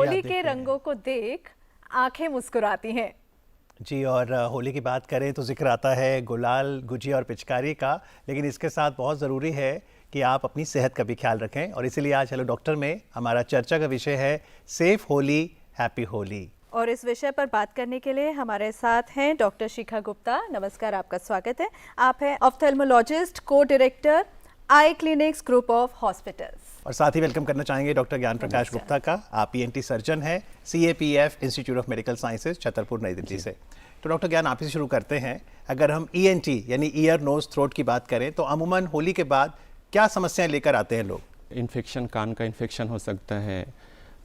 होली के रंगों को देख आंखें मुस्कुराती हैं। जी, और होली की बात करें तो जिक्र आता है गुलाल, गुजिया और पिचकारी का, लेकिन इसके साथ बहुत ज़रूरी है कि आप अपनी सेहत का भी ख्याल रखें। और इसीलिए आज हेलो डॉक्टर में हमारा चर्चा का विषय है सेफ होली, हैप्पी होली। और इस विषय पर बात करने के लिए हमारे साथ हैं डॉक्टर शिखा गुप्ता। नमस्कार, आपका स्वागत है। आप हैं ऑफ्थेल्मोलॉजिस्ट, को director, I clinics group of hospitals. और साथ ही वेलकम करना चाहेंगे डॉक्टर ज्ञान प्रकाश गुप्ता का। आप ENT सर्जन हैं, CAPF institute of medical sciences, Chhatarpur, नई दिल्ली से। तो डॉक्टर ज्ञान, आप ही से शुरू करते हैं। अगर हम ENT यानी ईयर, नोज, थ्रोट की बात करें तो अमूमन होली के बाद क्या समस्याएं लेकर आते हैं लोग? इन्फेक्शन, कान का इन्फेक्शन हो सकता है,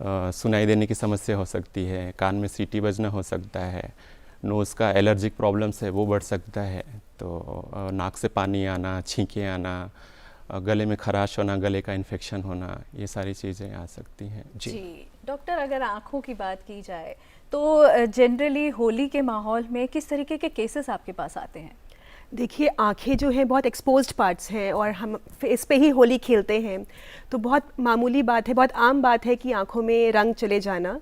सुनाई देने की समस्या हो सकती है, कान में सीटी बजना हो सकता है, नोज़ का एलर्जिक प्रॉब्लम्स है वो बढ़ सकता है, तो नाक से पानी आना, छींकें आना, गले में खराश होना, गले का इन्फेक्शन होना, ये सारी चीज़ें आ सकती हैं। जी डॉक्टर, अगर आँखों की बात की जाए तो जनरली होली के माहौल में किस तरीके के केसेस आपके पास आते हैं? देखिए, आंखें जो हैं बहुत एक्सपोज्ड पार्ट्स हैं और हम फेस पे ही होली खेलते हैं, तो बहुत मामूली बात है, बहुत आम बात है कि आंखों में रंग चले जाना।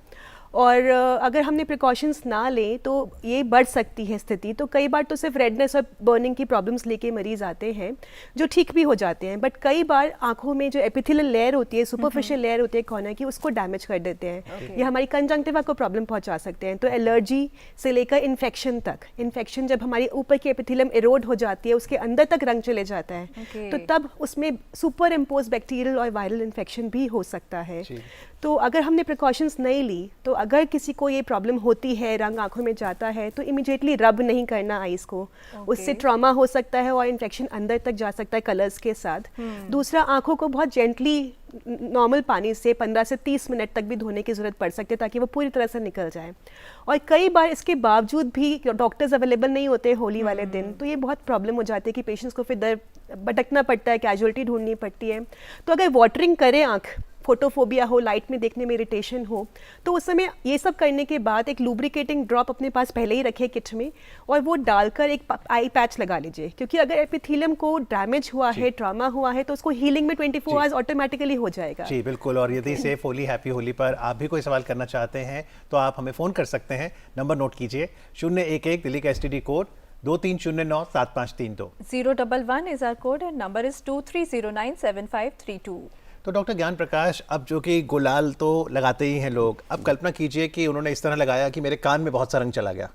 और अगर हमने प्रिकॉशंस ना लें तो ये बढ़ सकती है स्थिति। तो कई बार तो सिर्फ रेडनेस और बर्निंग की प्रॉब्लम्स लेके मरीज आते हैं जो ठीक भी हो जाते हैं, बट कई बार आंखों में जो एपिथेलियल लेयर होती है, सुपरफिशियल लेयर होती है कॉर्निया की, उसको डैमेज कर देते हैं। ये हमारी कंजंक्टिवा को प्रॉब्लम पहुंचा सकते हैं। तो एलर्जी से लेकर इन्फेक्शन तक, इन्फेक्शन जब हमारी ऊपर की एपिथेलियम इरोड हो जाती है, उसके अंदर तक रंग चले जाता है, तो तब उसमें सुपर इम्पोज बैक्टीरियल और वायरल इन्फेक्शन भी हो सकता है। तो अगर हमने प्रिकॉशंस नहीं ली, तो अगर किसी को ये प्रॉब्लम होती है, रंग आंखों में जाता है, तो इमिडिएटली रब नहीं करना आइस को। उससे ट्रॉमा हो सकता है और इन्फेक्शन अंदर तक जा सकता है कलर्स के साथ। दूसरा, आंखों को बहुत जेंटली नॉर्मल पानी से 15 से 30 मिनट तक भी धोने की ज़रूरत पड़ सकती है ताकि वो पूरी तरह से निकल जाए। और कई बार इसके बावजूद भी डॉक्टर्स अवेलेबल नहीं होते होली वाले दिन, तो ये बहुत प्रॉब्लम हो जाती है कि पेशेंट्स को फिर दर भटकना पड़ता है, कैजुअलिटी ढूंढनी पड़ती है। तो अगर वाटरिंग करे आँख, फोटोफोबिया हो, लाइट में देखने में इरिटेशन हो, तो उस समय ये सब करने के बाद एक लुब्रिकेटिंग ड्रॉप अपने पास पहले ही रखे किट में, और वो डालकर एक आई पैच लगा लीजिए। क्योंकि अगर एपिथेलियम को डैमेज हुआ है, ट्रॉमा हुआ है, तो उसको हीलिंग में 24 आवर्स ऑटोमेटिकली हो जाएगा। जी बिल्कुल। और यदि सेफ होली, हैप्पी होली पर आप भी कोई सवाल करना चाहते हैं तो आप हमें फ़ोन कर सकते हैं। नंबर नोट कीजिए, 011 दिल्ली का STD code 23097532। 011 is our code and number is 23097532। तो डॉक्टर ज्ञान प्रकाश, अब जो कि गुलाल तो लगाते ही हैं लोग, अब कल्पना कीजिए कि उन्होंने इस तरह लगाया कि मेरे कान में बहुत सा रंग चला गया।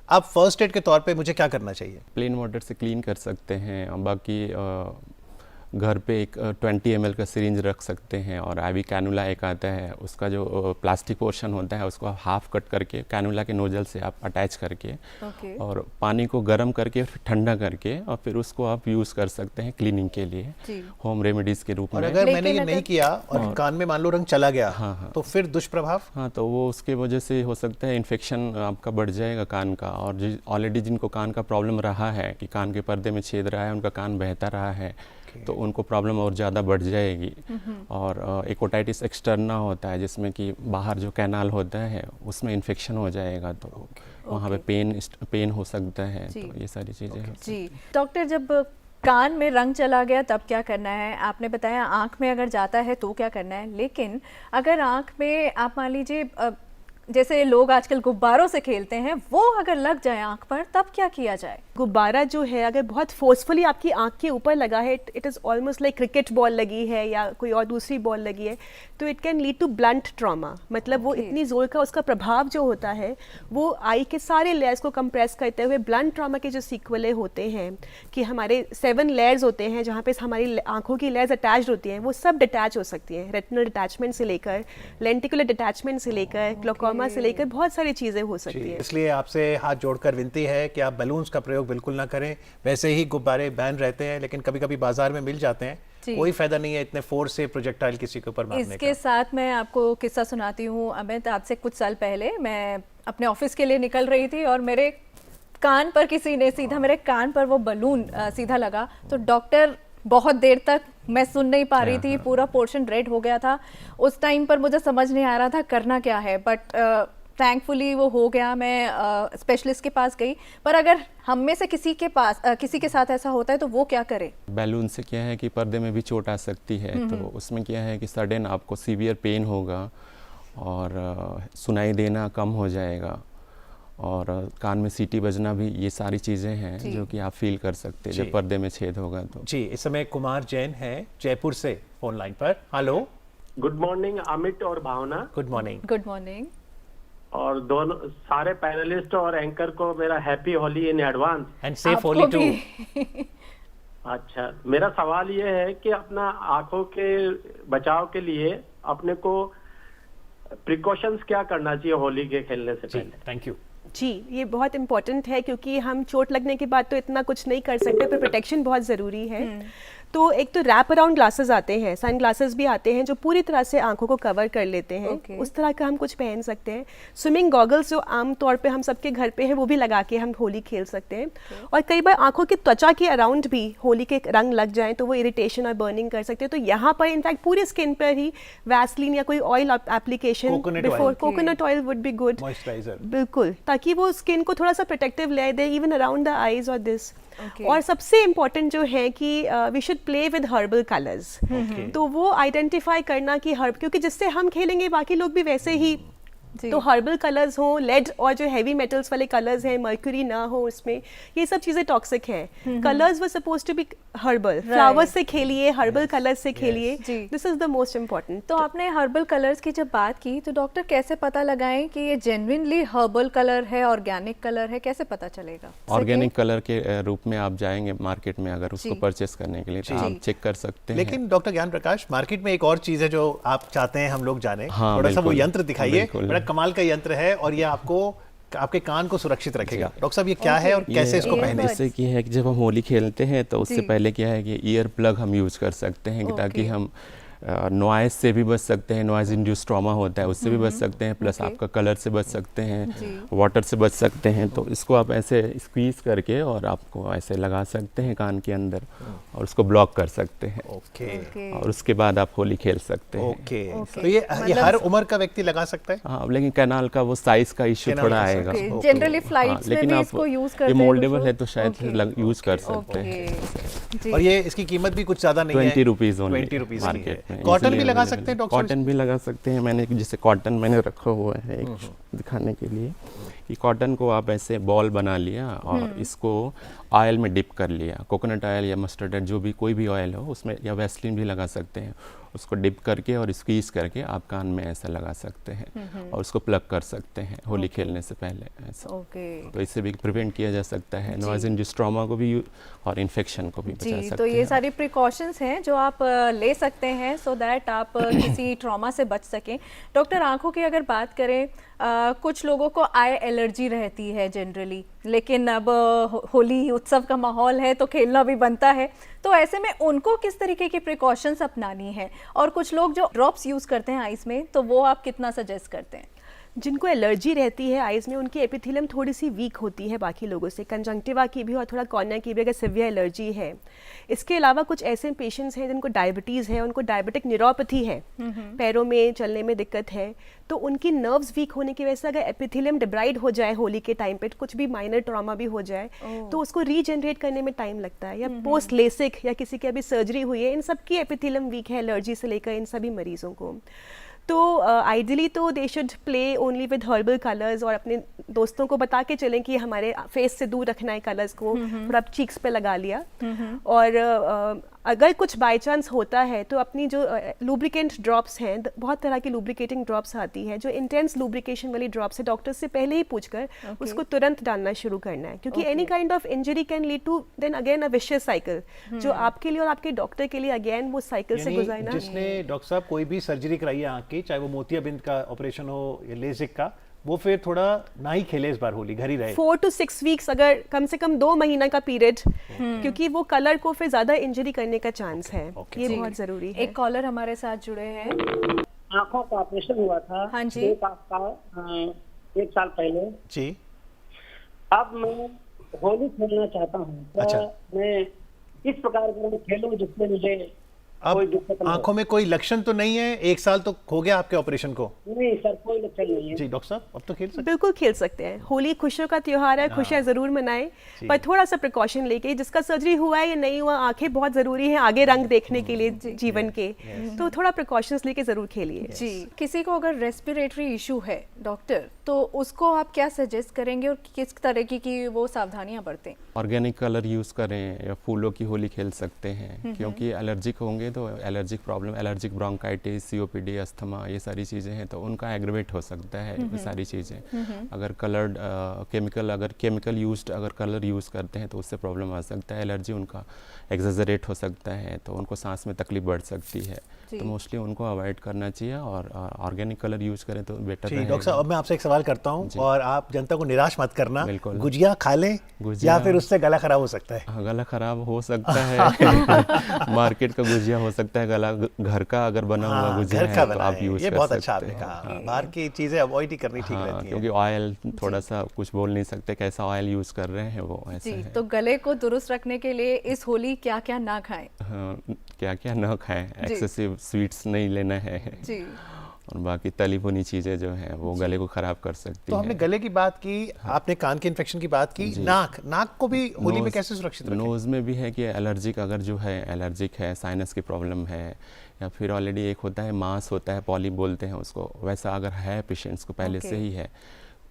अब फर्स्ट एड के तौर पे मुझे क्या करना चाहिए? प्लेन वाटर से क्लीन कर सकते हैं, और बाकी घर पे एक 20 ml का सिरिंज रख सकते हैं, और IV कैनुला एक आता है, उसका जो प्लास्टिक पोर्शन होता है उसको हाफ कट करके कैनुला के नोजल से आप अटैच करके और पानी को गर्म करके फिर ठंडा करके और फिर उसको आप यूज़ कर सकते हैं क्लीनिंग के लिए, होम रेमेडीज़ के रूप में। और अगर मैंने ये नहीं किया और कान में मान लो रंग चला गया, तो फिर दुष्प्रभाव? हाँ, तो वो उसके वजह से हो सकता है इन्फेक्शन आपका बढ़ जाएगा कान का। और ऑलरेडी जिनको कान का प्रॉब्लम रहा है कि कान के पर्दे में छेद रहा है, उनका कान बहता रहा है, तो उनको प्रॉब्लम और ज़्यादा बढ़ जाएगी। और एक ओटाइटिस एक्सटर्ना होता है जिसमें कि बाहर जो कैनाल होता है उसमें इन्फेक्शन हो जाएगा, तो वहाँ पे पेन हो सकता है। तो ये सारी चीज़ें जी डॉक्टर, जब कान में रंग चला गया तब क्या करना है? आपने बताया आँख में अगर जाता है तो क्या करना है, लेकिन अगर आँख में आप मान लीजिए जैसे लोग आजकल गुब्बारों से खेलते हैं, वो अगर लग जाए आंख पर, तब क्या किया जाए? गुब्बारा जो है अगर बहुत फोर्सफुली आपकी आंख के ऊपर लगा है, it is almost like cricket ball लगी है या कोई और दूसरी बॉल लगी है, तो it can lead to blunt trauma. मतलब वो इतनी जोर का उसका प्रभाव जो होता है वो आई के सारे लेयर्स को कंप्रेस करते हुए, ब्लंट ट्रॉमा के जो सीक्वले होते हैं कि हमारे 7 लेयर्स होते हैं जहाँ पे हमारी आंखों की लेयर्स अटैच्ड होती हैं, वो सब डिटैच हो सकती हैं। रेटिनल डिटैचमेंट से लेकर लेंटिकुलर डिटैचमेंट से लेकर ग्लोकोमा से लेकर बहुत सारी चीजें हो सकती हैं। इसलिए आपसे हाथ जोड़कर विनती है कि आप बलून्स का प्रयोग बिल्कुल ना करें। वैसे ही गुब्बारे बैन रहते हैं, लेकिन कभी कभी बाजार में मिल जाते हैं, कोई फायदा नहीं है इतने फोर्स से प्रोजेक्टाइल किसी के ऊपर मारने का। इसके साथ मैं आपको किस्सा सुनाती हूँ अमित। आपसे कुछ साल पहले मैं अपने ऑफिस के लिए निकल रही थी और मेरे कान पर किसी ने सीधा मेरे कान पर वो बलून सीधा लगा, तो डॉक्टर बहुत देर तक मैं सुन नहीं पा रही थी, पूरा पोर्शन रेड हो गया था। उस टाइम पर मुझे समझ नहीं आ रहा था करना क्या है, बट थैंकफुली वो हो गया। मैं स्पेशलिस्ट के पास गई। पर अगर हम में से किसी के साथ ऐसा होता है तो वो क्या करे? बैलून से क्या है कि पर्दे में भी चोट आ सकती है, तो उसमें क्या है कि सडन आपको सीवियर पेन होगा और सुनाई देना कम हो जाएगा और कान में सीटी बजना भी, ये सारी चीज़ें हैं जो कि आप फील कर सकते हैं जब पर्दे में छेद होगा तो। जी, इस समय कुमार जैन है जयपुर से फोन लाइन पर। हेलो, गुड मॉर्निंग अमित और Bhavna. Good morning. Good morning. और दोनों सारे पैनलिस्ट और एंकर को मेरा happy Holi in advance and safe Holi too. अच्छा, मेरा सवाल ये है कि अपना आंखों के बचाव के लिए अपने को प्रिकॉशंस क्या करना चाहिए होली के खेलने से जी, पहले? Thank you. जी, ये बहुत इम्पोर्टेंट है क्योंकि हम चोट लगने के बाद तो इतना कुछ नहीं कर सकते, पर प्रोटेक्शन बहुत ज़रूरी है। तो एक तो रैप अराउंड ग्लासेस आते हैं, सन ग्लासेस भी आते हैं जो पूरी तरह से आंखों को कवर कर लेते हैं। Okay. उस तरह का हम कुछ पहन सकते हैं। स्विमिंग गॉगल्स जो आम तौर पे हम सबके घर पे है वो भी लगा के हम होली खेल सकते हैं। और कई बार आंखों की त्वचा के अराउंड भी होली के रंग लग जाएं तो वो इरिटेशन और बर्निंग कर सकते हैं। तो यहाँ पर इनफैक्ट पूरी स्किन पर ही वैसलीन या कोई oil application Coconut before, oil. Coconut oil would be good, moisturiser. बिल्कुल, ताकि वो स्किन को थोड़ा सा प्रोटेक्टिव ले दे इवन अराउंड द आईज और दिस। Okay. और सबसे इम्पोर्टेंट जो है कि we should play with herbal colours. Okay. तो वो आइडेंटिफाई करना कि हर्ब, क्योंकि जिससे हम खेलेंगे बाकी लोग भी वैसे ही, जी। तो हर्बल कलर्स हो, लेड और जो हैवी मेटल्स वाले कलर्स हैं, मर्क्यूरी ना हो उसमें, ये सब चीज़ें टॉक्सिक हैं। Colours were suppose to be herbal, flowers से खेलिए, हर्बल कलर्स से खेलिए, जी। This is the most important. तो आपने हर्बल कलर्स की जब बात की तो डॉक्टर कैसे पता लगाएं कि ये जेन्युइनली हर्बल कलर है, ऑर्गेनिक कलर है, कैसे पता चलेगा? ऑर्गेनिक कलर के रूप में आप जाएंगे मार्केट में अगर उसको जी। परचेस करने के लिए तो जी। आप चेक कर सकते हैं। लेकिन डॉक्टर ज्ञान प्रकाश, मार्केट में एक और चीज है जो आप चाहते हैं हम लोग जाने। हाँ, थोड़ा सा वो बिल्कुल। यंत्र दिखाइए। बिल्कुल। बड़ा कमाल का यंत्र है और ये आपको आपके कान को सुरक्षित रखेगा। डॉक्टर साहब, ये क्या है और कैसे इसको ये पहने? जैसे कि है कि जब हम होली खेलते हैं तो उससे जी। पहले क्या है कि ईयर प्लग हम यूज कर सकते हैं कि ताकि Okay. हम नॉइज से भी बच सकते हैं, नॉइज इंड्यूस ट्रॉमा होता है उससे भी बच सकते हैं, प्लस Okay. आपका कलर से बच सकते जी। हैं, वाटर से बच सकते हैं। तो इसको आप ऐसे स्क्वीज करके और आपको ऐसे लगा सकते हैं कान के अंदर और उसको ब्लॉक कर सकते हैं ओके Okay. और उसके बाद आप होली खेल सकते हैं। ओके। Okay. तो ये मतलब- हर उम्र का व्यक्ति लगा सकता है? हाँ, लेकिन कैनाल का वो साइज का इशू कैनाल थोड़ा का आएगा। size। Okay. जनरली हाँ, फ्लाइट्स में लेकिन भी आप इसको यूज ये करते हैं मोल्डेबल कुछ है लोग? तो शायद Okay. यूज कर सकते हैं। ओके जी। और ये इसकी कीमत भी कुछ ज्यादा नहीं है। 20 रुपीज़ ओनली 20 रुपीज़ की है। मार्केट में। कॉटन easily भी लगा available सकते हैं है। डॉक्टर? कॉटन भी लगा सकते हैं। मैंने जैसे कॉटन मैंने रखा हुआ है एक दिखाने के लिए कि कॉटन को आप ऐसे बॉल बना लिया और इसको ऑयल में डिप कर लिया, कोकोनट ऑयल या मस्टर्ड ऑयल जो भी कोई भी ऑयल हो उसमें, या वैसलीन भी लगा सकते हैं। उसको डिप करके और स्क्वीज करके आप कान में ऐसा लगा सकते हैं और उसको प्लग कर सकते हैं होली खेलने से पहले ऐसा। ओके तो इससे भी प्रिवेंट किया जा सकता है नॉइज इंड्यूस्ड ट्रॉमा को भी और इन्फेक्शन को भी बचा जी। सकते तो ये हैं। सारी प्रिकॉशंस हैं जो आप ले सकते हैं सो दैट आप किसी ट्रॉमा से बच सकें। डॉक्टर, आंखों की अगर बात करें, कुछ लोगों को आई एलर्जी रहती है जनरली, लेकिन अब होली उत्सव का माहौल है तो खेलना भी बनता है, तो ऐसे में उनको किस तरीके की प्रिकॉशंस अपनानी है? और कुछ लोग जो ड्रॉप्स यूज़ करते हैं आइस में, तो वो आप कितना सजेस्ट करते हैं? जिनको एलर्जी रहती है आइज़ में, उनकी एपिथेलियम थोड़ी सी वीक होती है बाकी लोगों से, कंजंक्टिवा की भी और थोड़ा कॉर्निया की भी अगर सिवियर एलर्जी है। इसके अलावा कुछ ऐसे पेशेंट्स हैं जिनको डायबिटीज़ है, उनको डायबिटिक न्यूरोपैथी है, पैरों में चलने में दिक्कत है, तो उनकी नर्व्स वीक होने की वजह से अगर एपिथेलियम डिब्राइड हो जाए होली के टाइम पे, कुछ भी माइनर ट्रॉमा भी हो जाए, तो उसको रीजनरेट करने में टाइम लगता है। या पोस्ट लेसिक या किसी की अभी सर्जरी हुई है, इन सब की एपिथेलियम वीक है एलर्जी से लेकर इन सभी मरीजों को। तो आइडियली तो they should play only with herbal colours और अपने दोस्तों को बता के चलें कि हमारे फेस से दूर रखना है कलर्स को, थोड़ा चीक्स पे लगा लिया। और अगर कुछ बाय चांस होता है तो अपनी जो लुब्रिकेंट ड्रॉप्स हैं, बहुत तरह की लुब्रिकेटिंग ड्रॉप्स आती है, जो इंटेंस लुब्रिकेशन वाली ड्रॉप्स है, डॉक्टर से पहले ही पूछकर उसको तुरंत डालना शुरू करना है, क्योंकि any kind of injury can lead to then again a vicious cycle, जो आपके लिए और आपके डॉक्टर के लिए अगेन वो साइकिल से यानी गुजरना। जिसने डॉक्टर साहब कोई भी सर्जरी कराई है आंख की, चाहे वो मोतियाबिंद का ऑपरेशन हो या लेजिक का, वो फिर थोड़ा ना ही खेले इस बार होली, घर ही रहे। 4 to 6 वीक्स, अगर कम से कम 2 महीना का पीरियड, क्योंकि वो कलर को फिर ज्यादा इंजरी करने का चांस है। ये बहुत जरूरी है। एक कॉलर हमारे साथ जुड़े हैं। आंखों का ऑपरेशन हुआ था हाँ जी। एक साल पहले। जी। अब मैं होली खेलना चाहता हूँ, तो अच्छा। मैं इस प्रकार का खेलूं जिसमें मुझे कोई दिक्कत ना हो। आंखों में कोई लक्षण तो नहीं है, 1 साल तो हो गया आपके ऑपरेशन को? नहीं सर, कोई लक्षण नहीं है। जी डॉक्टर साहब, अब तो खेल सकते बिल्कुल खेल सकते हैं। होली खुशियों का त्योहार है, खुशियां जरूर मनाएं, पर थोड़ा सा प्रिकॉशन लेके। जिसका सर्जरी हुआ है या नहीं हुआ, आंखें बहुत जरूरी है आगे रंग देखने के लिए जीवन के, तो थोड़ा प्रिकॉशंस लेके जरूर खेलिए। जी, किसी को अगर रेस्पिरेटरी इशू है डॉक्टर, तो उसको आप क्या सजेस्ट करेंगे और किस तरह की वो सावधानियां बरतें? ऑर्गेनिक कलर यूज़ करें या फूलों की होली खेल सकते हैं, क्योंकि एलर्जिक होंगे तो allergic problem, allergic bronchitis, COPD, asthma, ये सारी चीज़ें हैं तो उनका एग्रेवेट हो सकता है। ये सारी चीज़ें अगर कलर्ड केमिकल यूज्ड अगर कलर यूज़ करते हैं तो उससे प्रॉब्लम आ सकता है। एलर्जी उनका एग्जेजरेट हो सकता है तो उनको सांस में तकलीफ बढ़ सकती है, तो मोस्टली उनको अवॉइड करना चाहिए और ऑर्गेनिक कलर यूज़ करें तो बेटर जी रहेगा। डॉक्टर साहब, अब मैं आपसे एक सवाल करता हूँ और आप जनता को निराश मत करना। बिल्कुल। गुजिया खा लें या फिर उससे गला खराब हो सकता है? हाँ, गला खराब हो सकता है। मार्केट का गुजिया हो सकता है, गला घर का अगर बना हुआ गुजिया घर का है तो बना आप है, यूज़ ये कर बहुत सकते अच्छा आपने हो। कहा। बाहर की चीज़ें अवॉइड ही करनी ठीक हाँ, रहती है। क्योंकि ऑयल थोड़ा सा कुछ बोल नहीं सकते, कैसा ऑयल यूज़ कर रहे हैं वो ऐसा जी, है। तो गले को दुरुस्त रखने के लिए इस होली क्या क्या ना खाएं? हाँ, क्या क्या ना खाएं, एक्सेसिव स्वीट्स नहीं लेना है जी, और बाकी तली भुनी चीज़ें जो हैं वो गले को ख़राब कर सकती तो हैं। हमने गले की बात की, आपने कान के इन्फेक्शन की बात की, नाक को भी होली में कैसे सुरक्षित रखें? नोज़ में भी है कि एलर्जिक अगर जो है एलर्जिक है, साइनस की प्रॉब्लम है, या फिर ऑलरेडी एक होता है मांस होता है, पॉलिप बोलते हैं उसको, वैसा अगर है पेशेंट्स को पहले से ही है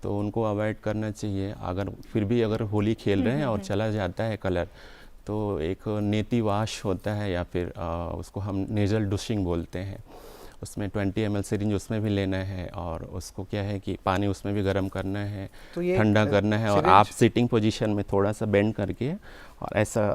तो उनको अवॉइड करना चाहिए। अगर फिर भी अगर होली खेल रहे हैं और चला जाता है कलर, तो एक नेति वाश होता है या फिर उसको हम नेजल डुशिंग बोलते हैं, उसमें 20 ml सिरिंज उसमें भी लेना है और उसको क्या है कि पानी उसमें भी गर्म करना है, तो ये ठंडा करना है और आप सिटिंग पोजीशन में थोड़ा सा बेंड करके और ऐसा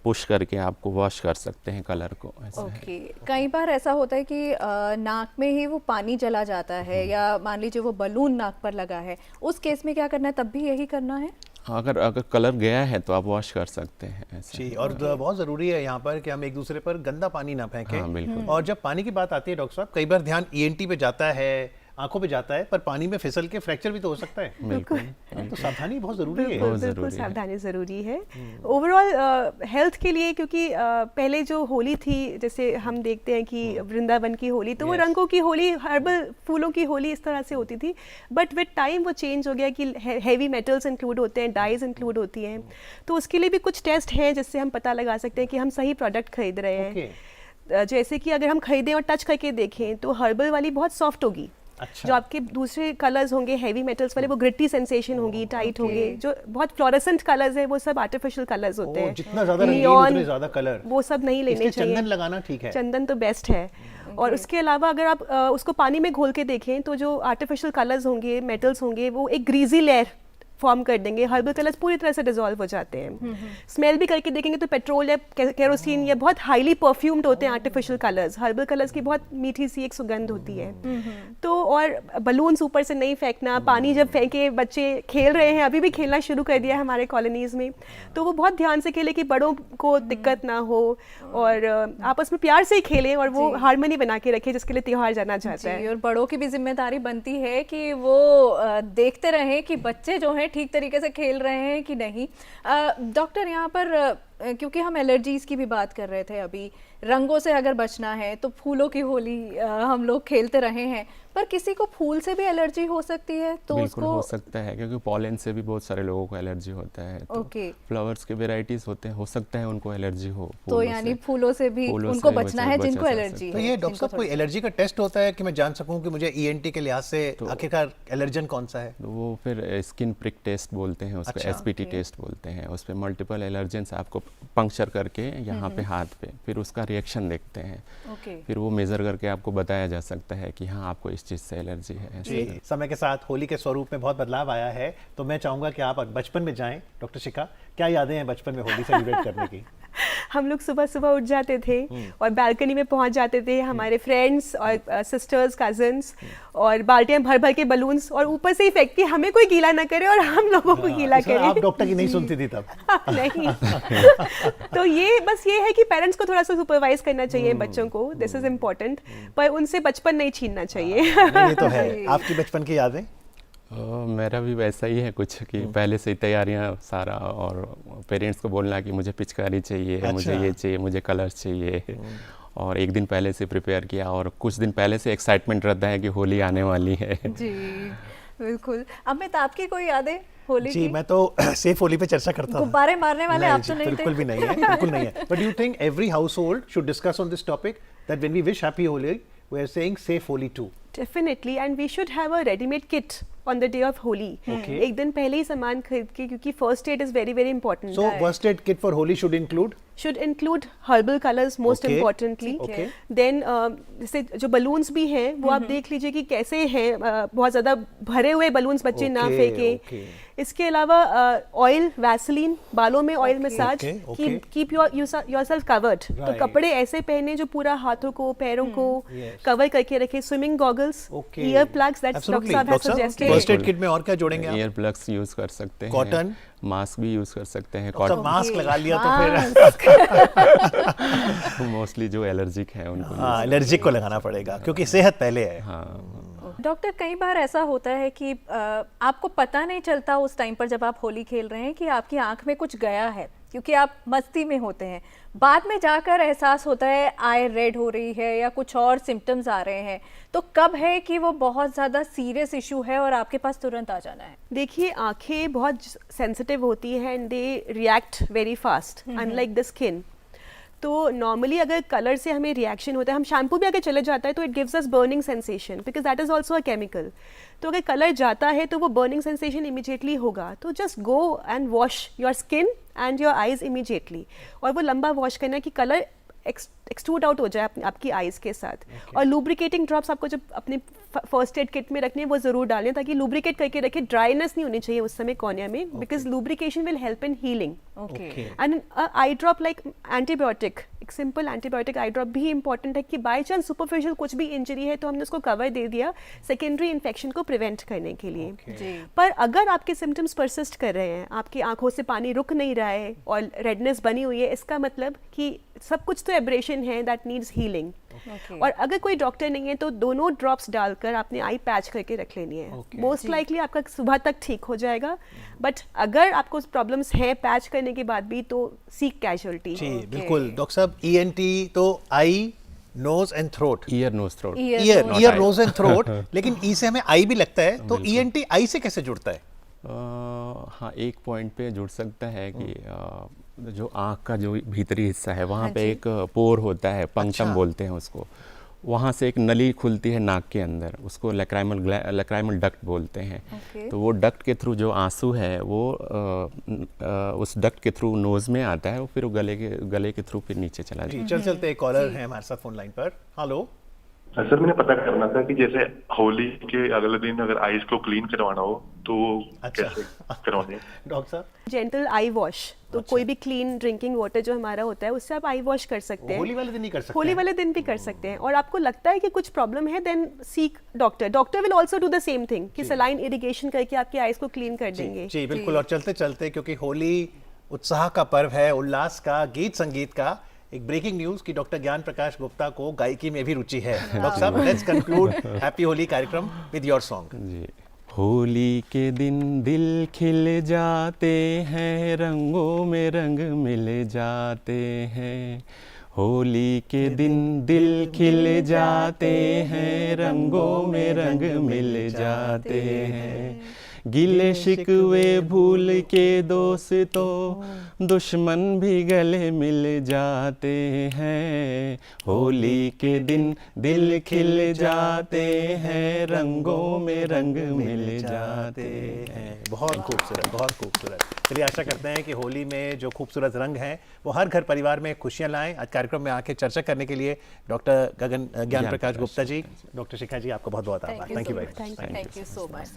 पुश करके आपको वॉश कर सकते हैं कलर को, ऐसा है। ओके। कई बार ऐसा होता है कि नाक में ही वो पानी चला जाता है या मान लीजिए वो बलून नाक पर लगा है, उस केस में क्या करना है? तब भी यही करना है? अगर कलर गया है तो आप वॉश कर सकते हैं ऐसा। जी, और बहुत ज़रूरी है यहाँ पर कि हम एक दूसरे पर गंदा पानी ना फेंकें। हाँ, बिल्कुल। और जब पानी की बात आती है डॉक्टर साहब, कई बार ध्यान ईएनटी पे जाता है, आंखों पे जाता है, पर पानी में फिसल के फ्रैक्चर भी तो हो सकता है। बिल्कुल। तो सावधानी बहुत ज़रूरी है। बहुत बिल्कुल ज़रूरी है। सावधानी ज़रूरी है ओवरऑल हेल्थ के लिए, क्योंकि पहले जो होली थी, जैसे हम देखते हैं कि वृंदावन की होली, तो वो रंगों की होली, हर्बल फूलों की होली इस तरह से होती थी, बट विद टाइम वो चेंज हो गया कि हैवी मेटल्स इंक्लूड होते हैं, डाइज इंक्लूड होती हैं, तो उसके लिए भी कुछ टेस्ट हैं जिससे हम पता लगा सकते हैं कि हम सही प्रोडक्ट खरीद रहे हैं। जैसे कि अगर हम खरीदें और टच करके देखें तो हर्बल वाली बहुत सॉफ्ट होगी। अच्छा। जो आपके दूसरे कलर्स होंगे हैवी मेटल्स वाले, वो ग्रिटी सेंसेशन होगी, टाइट होंगे। जो बहुत फ्लोरेसेंट कलर्स है वो सब आर्टिफिशियल कलर्स होते हैं, जितना ज़्यादा रंगीन Neon, उतने ज़्यादा कलर। वो सब नहीं लेने इसलिए चाहिए। चंदन लगाना ठीक है। चंदन तो बेस्ट है। और उसके अलावा अगर आप उसको पानी में घोल के देखें तो जो आर्टिफिशियल कलर्स होंगे, मेटल्स होंगे, वो एक ग्रीजी लेयर फॉर्म कर देंगे, हर्बल कलर्स पूरी तरह से डिसॉल्व हो जाते हैं। स्मेल भी करके देखेंगे तो पेट्रोल या केरोसिन या बहुत हाईली परफ्यूम्ड होते हैं आर्टिफिशियल कलर्स। हर्बल कलर्स की बहुत मीठी सी एक सुगंध होती है। तो और बलून्स ऊपर से नहीं फेंकना, पानी जब फेंके, बच्चे खेल रहे हैं, अभी भी खेलना शुरू कर दिया है हमारे कॉलोनीज़ में, तो वो बहुत ध्यान से खेले कि बड़ों को दिक्कत ना हो और आपस में प्यार से ही खेलें और वो हारमोनी बना के रखें जिसके लिए त्योहार जाना चाहता है। और बड़ों की भी जिम्मेदारी बनती है कि वो देखते रहें कि बच्चे जो हैं ठीक तरीके से खेल रहे हैं कि नहीं। डॉक्टर, यहाँ पर क्योंकि हम एलर्जीज की भी बात कर रहे थे अभी, रंगों से अगर बचना है तो फूलों की होली हम लोग खेलते रहे हैं, पर किसी को फूल से भी एलर्जी हो सकती है तो बिल्कुल उसको हो सकता है, क्योंकि पॉलन से भी बहुत सारे लोगों को एलर्जी होता है। तो ओके। फ्लावर्स के वेराइटीज होते हैं, हो सकता है उनको एलर्जी हो। तो यानी फूलों से भी फूलों उनको से बचना है बचा जिनको जा एलर्जी सकता है। तो ये डॉक्टर साहब कोई एलर्जी का टेस्ट होता है कि मैं जान सकूं कि मुझे ईएनटी के लिहाज से आखिरकार एलर्जन कौन सा है? तो वो फिर स्किन प्रिक टेस्ट बोलते हैं उसको, अच्छा। एसपीटी टेस्ट बोलते हैं। उस पर मल्टीपल एलर्जेंस आपको पंक्चर करके यहाँ पे हाथ पे, फिर उसका रिएक्शन देखते हैं, ओके। फिर वो मेज़र करके आपको बताया जा सकता है कि हाँ आपको इस चीज़ से एलर्जी है। जी, समय के साथ होली के स्वरूप में बहुत बदलाव आया है, तो मैं चाहूंगा कि आप बचपन में जाएं। डॉक्टर शिखा, क्या यादें हैं बचपन में होली सेलिब्रेट करने की? हम लोग सुबह सुबह उठ जाते थे और बालकनी में पहुंच जाते थे, हमारे फ्रेंड्स और सिस्टर्स, कजन्स, और बाल्टियां भर भर के बलून्स, और ऊपर से ही फेंकते, हमें कोई गीला ना करे और हम लोगों को गीला इसमें करे। आप डॉक्टर की नहीं सुनती थी तब? नहीं। तो ये बस ये है कि पेरेंट्स को थोड़ा सा सुपरवाइज करना चाहिए बच्चों को, दिस इज इम्पोर्टेंट, पर उनसे बचपन नहीं छीनना चाहिए। नहीं, ये तो है। आपकी बचपन की यादें? मेरा भी वैसा ही है कुछ कि पहले से ही तैयारियां सारा, और पेरेंट्स को बोलना कि मुझे पिचकारी चाहिए, अच्छा। मुझे ये चाहिए, मुझे कलर्स चाहिए, और एक दिन पहले से प्रिपेयर किया और कुछ दिन पहले से एक्साइटमेंट रहता है कि होली आने वाली है। जी बिल्कुल। अमित, आपकी कोई यादें होली जी की? मैं तो सेफ होली पे चर्चा करता था। गुब्बारे मारने वाले आप जी, तो नहीं थे? बिल्कुल भी नहीं है, बिल्कुल नहीं है। But you think every household should discuss on this topic that when we wish happy Holi we are saying safe Holi too. Definitely, and we should have a ready-made kit on the day of Holi. Okay. एक दिन पहले ही सामान खरीद के, क्योंकि first aid is very very important. So first aid kit for Holi should include Should include herbal colors most Okay. importantly. Okay. Then जैसे जो balloons भी हैं वो आप देख लीजिए कि कैसे हैं, बहुत ज़्यादा भरे हुए balloons बच्चे ना Okay, फेंके। okay. इसके अलावा ऑयल, वैसलीन, बालों में oil massage, Okay, okay. Keep yourself covered. तो Right. कपड़े ऐसे पहने जो पूरा हाथों को, पैरों को Yes. कवर करके रखे। Swimming goggles, Okay. Ear plugs, that's Absolutely. Doctor साहब हैव Doctor साहब, सजेस्टेड। first aid kit में और क्या जोड़ेंगे आप? ईयर प्लग्स यूज़ कर सकते हैं, Cotton? मास्क भी यूज़ कर सकते हैं। तो मास्क लगा लिया तो फिर मोस्टली जो एलर्जिक है उनको हाँ एलर्जिक को लगाना पड़ेगा क्योंकि सेहत पहले है। हाँ। डॉक्टर, कई बार ऐसा होता है कि आपको पता नहीं चलता उस टाइम पर जब आप होली खेल रहे हैं कि आपकी आंख में कुछ गया है, क्योंकि आप मस्ती में होते हैं। बाद में जाकर एहसास होता है आई रेड हो रही है या कुछ और सिम्टम्स आ रहे हैं, तो कब है कि वो बहुत ज़्यादा सीरियस इशू है और आपके पास तुरंत आ जाना है? देखिए, आंखें बहुत सेंसिटिव होती हैं and they react very fast, unlike the skin. तो नॉर्मली अगर कलर से हमें रिएक्शन होता है, हम शैम्पू भी अगर चले जाता है तो it gives us burning sensation because that is also a chemical. तो अगर कलर जाता है तो वो बर्निंग सेंसेशन इमीडिएटली होगा। तो just go and wash your skin and your eyes immediately, और वो लंबा वॉश करना कि कलर एक्सट्रूड आउट हो जाए आपकी आइज के साथ। और लुब्रिकेटिंग ड्रॉप्स आपको जब अपने फर्स्ट एड किट में रखने हैं वो ज़रूर डालें, ताकि लुब्रिकेट करके रखें। ड्राइनेस नहीं होनी चाहिए उस समय कॉर्निया में, because lubrication will help in healing. Okay. And I drop like antibiotic, एक सिंपल एंटीबायोटिक आई ड्रॉप भी इंपॉर्टेंट है कि बाय चांस सुपरफिशियल कुछ भी इंजरी है तो हमने उसको कवर दे दिया सेकेंडरी इन्फेक्शन को प्रिवेंट करने के लिए। जी। पर अगर आपके सिम्टम्स परसिस्ट कर रहे हैं, आपकी आंखों से पानी रुक नहीं रहा है और रेडनेस बनी हुई है, इसका मतलब कि सब कुछ तो एब्रेशन है दैट नीड्स हीलिंग। Okay. और अगर कोई डॉक्टर नहीं है तो दोनों ड्रॉप्स डालकर आपने आई पैच करके रख लेनी है। मोस्ट लाइकली आपका सुबह तक ठीक हो जाएगा, बट अगर आपको प्रॉब्लम्स हैं पैच करने के बाद भी तो सीक कैजुअलिटी। जी बिल्कुल। डॉक्टर साहब, ईएनटी तो eye, nose and throat, ear nose throat, ear nose and throat, लेकिन ई से हमें आई भी लगता है, तो ईएनटी आई से कैसे जुड़ता है? हाँ, एक पॉइंट पे जुड़ सकता है कि जो आँख का जो भीतरी हिस्सा है वहाँ पे एक पोर होता है, पंक्चम बोलते हैं उसको। वहाँ से एक नली खुलती है नाक के अंदर, उसको लैक्राइमल डक्ट बोलते हैं। Okay. तो वो डक्ट के थ्रू जो आंसू है वो उस डक्ट के थ्रू नोज़ में आता है, वो फिर गले के थ्रू फिर नीचे चला जाता है। जी चलते एक कॉलर है हमारे साथ फोन लाइन पर। हेलो सर, मैंने पता करना था कि जैसे होली के अगले दिन अगर आईज को क्लीन करवाना हो तो कैसे करवाने? डॉक्टर साहब, जेंटल आई वॉश, तो कोई भी क्लीन ड्रिंकिंग वाटर जो हमारा होता है उससे आप आई वॉश कर सकते हैं। होली वाले दिन नहीं कर सकते? होली वाले दिन भी कर सकते हैं। और आपको लगता है कि कुछ प्रॉब्लम है, then seek doctor. Doctor will also do the same thing कि सलाइन इरिगेशन करके आपकी आईज को क्लीन कर देंगे। जी बिल्कुल। और चलते चलते, क्योंकि होली उत्साह का पर्व है, उल्लास का, गीत संगीत का, एक ब्रेकिंग न्यूज कि डॉक्टर ज्ञान प्रकाश गुप्ता को गायकी में भी रुचि है। डॉक्टर साहब, लेट्स कंक्लूड हैप्पी होली कार्यक्रम विद योर सॉन्ग। जी। होली के दिन दिल खिल जाते हैं, रंगों में रंग मिल जाते हैं। होली के दिन दिल खिल जाते हैं, रंगों में रंग मिल जाते हैं। गिले शिकवे भूल के दोस्तों, दुश्मन भी गले मिल जाते हैं। होली के दिन दिल खिल जाते हैं, रंगों में रंग मिल जाते हैं। बहुत खूबसूरत, बहुत खूबसूरत। चलिए आशा करते हैं कि होली में जो खूबसूरत रंग हैं वो हर घर परिवार में खुशियां लाएं। आज कार्यक्रम में आके चर्चा करने के लिए डॉक्टर ज्ञान प्रकाश गुप्ता जी, डॉक्टर शिखा जी, आपका बहुत बहुत आभार। Thank you very much. Thank you so much.